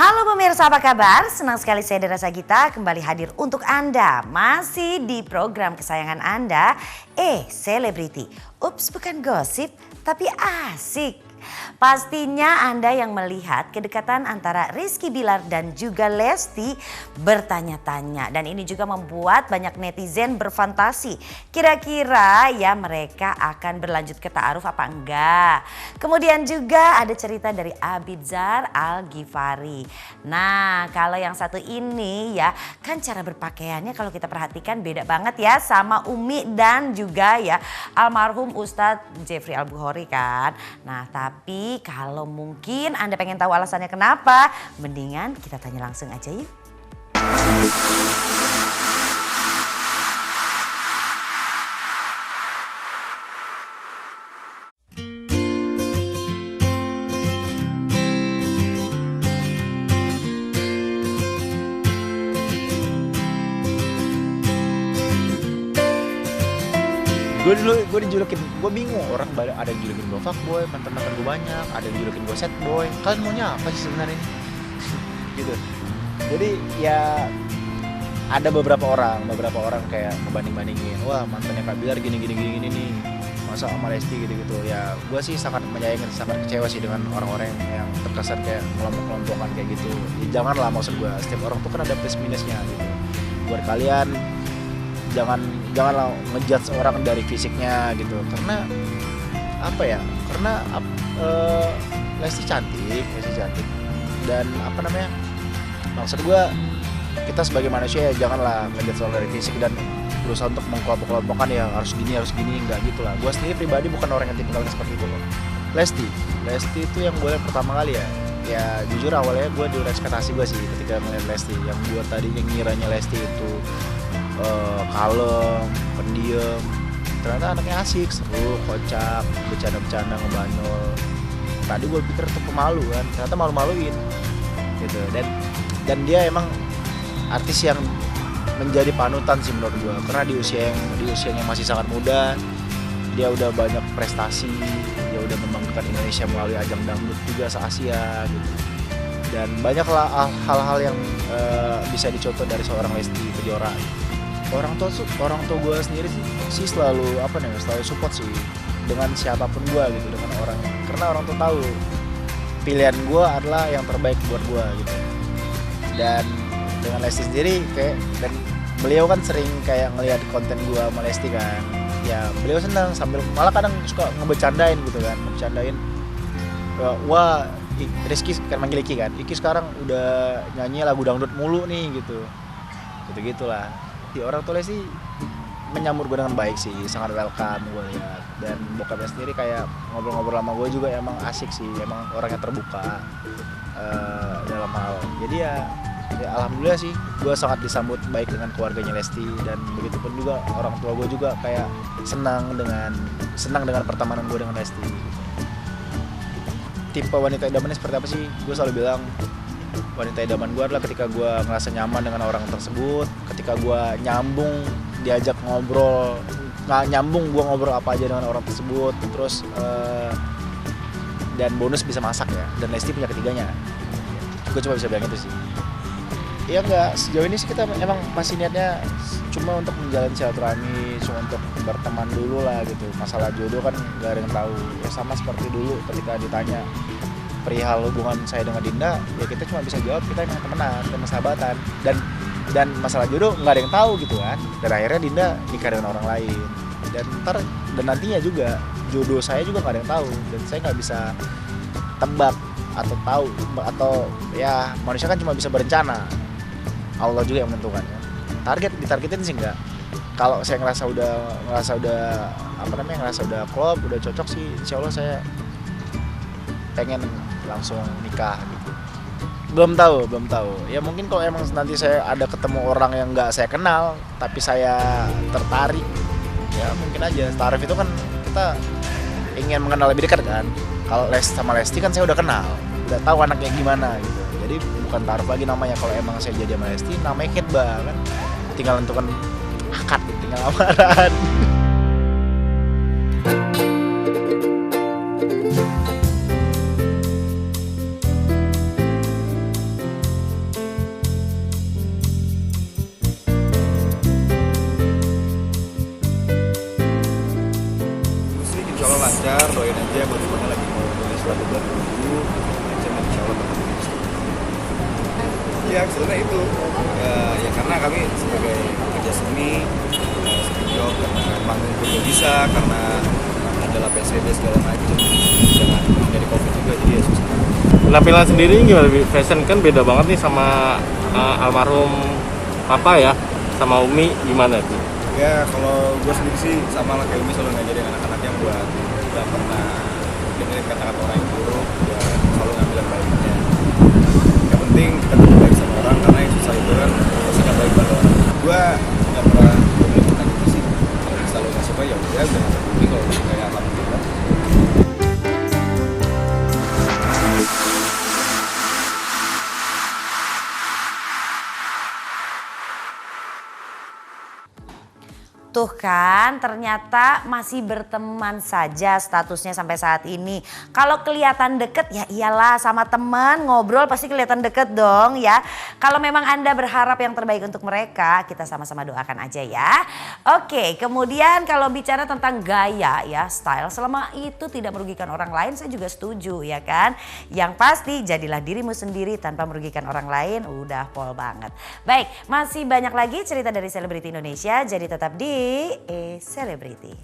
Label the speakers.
Speaker 1: Halo pemirsa, apa kabar? Senang sekali saya Dera Sagita kembali hadir untuk Anda. Masih di program kesayangan Anda, Selebriti. Ups, bukan gosip, tapi asik. Pastinya Anda yang melihat kedekatan antara Rizky Bilar dan juga Lesti bertanya-tanya. Dan ini juga membuat banyak netizen berfantasi. Kira-kira ya mereka akan berlanjut ke ta'aruf apa enggak. Kemudian juga ada cerita dari Abizar Al-Ghifari. Nah kalau yang satu ini ya kan cara berpakaiannya kalau kita perhatikan beda banget ya sama Umi dan juga ya almarhum Ustadz Jeffrey Al-Bukhari kan. Nah tapi kalau mungkin Anda pengen tahu alasannya kenapa, mendingan kita tanya langsung aja yuk.
Speaker 2: Gue dijulukin, gue bingung orang ada yang julukin gue fuckboy, mantan gue banyak, ada yang julukin gue sad boy. Kalian maunya apa sih sebenarnya ini? Gitu. Jadi ya ada beberapa orang kayak ngebanding-bandingin, wah mantannya Kak Bilar gini nih, masa sama Lesti gitu. Ya gue sih sangat menyayangkan, sangat kecewa sih dengan orang-orang yang terkesan kayak kelompok-kelompokan kayak gitu. Ya, janganlah, maksud gue setiap orang tuh kan ada plus minusnya gitu. Buat kalian janganlah ngejudge orang dari fisiknya gitu, karena apa ya, karena Lesti cantik dan apa namanya, maksud gue kita sebagai manusia ya janganlah ngejudge orang dari fisik dan berusaha untuk mengkelompok-kelompokkan ya harus gini enggak gitu lah. Gue sendiri pribadi bukan orang yang tipikalnya seperti itu loh. Lesti itu yang gue lihat pertama kali ya jujur awalnya gue di luar ekspektasi gue sih ketika ngeliat Lesti. Yang gue tadinya ngiranya Lesti itu kalem, pendiam, ternyata anaknya asik, seru, kocak, bercanda-bercanda, ngebanyol. Tadi gue pikir tuh pemalu kan, ternyata malu-maluin gitu. Dan dia emang artis yang menjadi panutan sih menurut gue, karena di usianya masih sangat muda, dia udah banyak prestasi, dia udah membanggakan Indonesia melalui ajang dangdut juga se-Asia gitu. Dan banyaklah hal-hal yang bisa dicontoh dari seorang Lesti Kejora gitu. Orang tua gue sendiri sih selalu support sih dengan siapapun gue gitu, dengan orang, karena orang tua tahu pilihan gue adalah yang terbaik buat gue gitu. Dan dengan Lesti sendiri dan beliau kan sering kayak ngelihat konten gue sama Lesti kan, ya beliau senang sambil malah kadang suka ngebecandain gitu kan, wah Rizky kan manggil Iki kan, Iki sekarang udah nyanyi lagu dangdut mulu nih gitu-gitulah. Di orang tua sih menyambut gue dengan baik sih, sangat welcome gue lihat. Dan bokapnya sendiri kayak ngobrol-ngobrol sama gue juga emang asik sih, emang orangnya terbuka dalam hal. Jadi ya alhamdulillah sih gue sangat disambut baik dengan keluarganya Lesti, dan begitupun juga orang tua gue juga kayak senang dengan pertemanan gue dengan Lesti. Tipe wanita idamannya seperti apa sih? Gue selalu bilang wanita idaman gue adalah ketika gue ngerasa nyaman dengan orang tersebut, ketika gue diajak ngobrol, gue ngobrol apa aja dengan orang tersebut, terus dan bonus bisa masak ya, dan Lesti punya ketiganya. Gue cuma bisa bilang itu sih. Ya enggak, sejauh ini sih kita emang masih niatnya cuma untuk menjalin silaturahmi, cuma untuk berteman dulu lah gitu. Masalah jodoh kan gak ada yang tahu. Ya sama seperti dulu ketika ditanya perihal hubungan saya dengan Dinda, ya kita cuma bisa jawab kita emang temenan, teman sahabatan, dan masalah jodoh nggak ada yang tahu gitu kan. Dan akhirnya Dinda nikah dengan orang lain, dan nantinya juga jodoh saya juga nggak ada yang tahu, dan saya nggak bisa tebak atau tahu, atau ya manusia kan cuma bisa berencana, Allah juga yang menentukan ya. Ditargetin sih enggak. Kalau saya ngerasa udah klop, udah cocok sih, insya Allah saya pengen langsung nikah gitu. Belum tahu. Ya mungkin kalau emang nanti saya ada ketemu orang yang nggak saya kenal, tapi saya tertarik, ya mungkin aja. Taaruf itu kan kita ingin mengenal lebih dekat kan. Kalau sama Lesti kan saya udah kenal, udah tahu anaknya gimana gitu. Jadi bukan taaruf lagi namanya. Kalau emang saya jadi sama Lesti, namanya khitbah kan. Tinggal tentukan akad, tinggal lamaran.
Speaker 3: lancar, doain aja buat semuanya lagi mau tulis lagu baru dulu, aja insya Allah bakal bisa. Ya sebenarnya itu ya karena kami sebagai pekerja seni, studio karena panggung pun gak bisa karena adalah PSBB segala macam, jangan dari COVID juga jadi ya susah.
Speaker 4: Penampilan sendiri gimana? Fashion kan beda banget nih sama almarhum Papa ya, sama Umi gimana tuh?
Speaker 3: Ya kalau gue sendiri sih sama lah kayak Umi, selalu ngajarin anak-anaknya buat gak pernah dengerin kata-kata orang yang buruk, ya selalu ngambil yang baiknya. Yang penting kita tetap baik sama orang karena yang susah itu kan sikap baik pada orang. Gue gak pernah ngomongin tentang itu sih. Kalau selalu gak suka ya udah jangan peduli, kalau gak suka ya alhamdulillah.
Speaker 1: Tuh kan ternyata masih berteman saja statusnya sampai saat ini. Kalau kelihatan deket ya iyalah, sama teman ngobrol pasti kelihatan deket dong ya. Kalau memang Anda berharap yang terbaik untuk mereka, kita sama-sama doakan aja ya. Oke, kemudian kalau bicara tentang gaya ya, style, selama itu tidak merugikan orang lain saya juga setuju ya kan. Yang pasti jadilah dirimu sendiri tanpa merugikan orang lain, udah pol banget. Baik, masih banyak lagi cerita dari selebriti Indonesia, jadi tetap di Selebriti.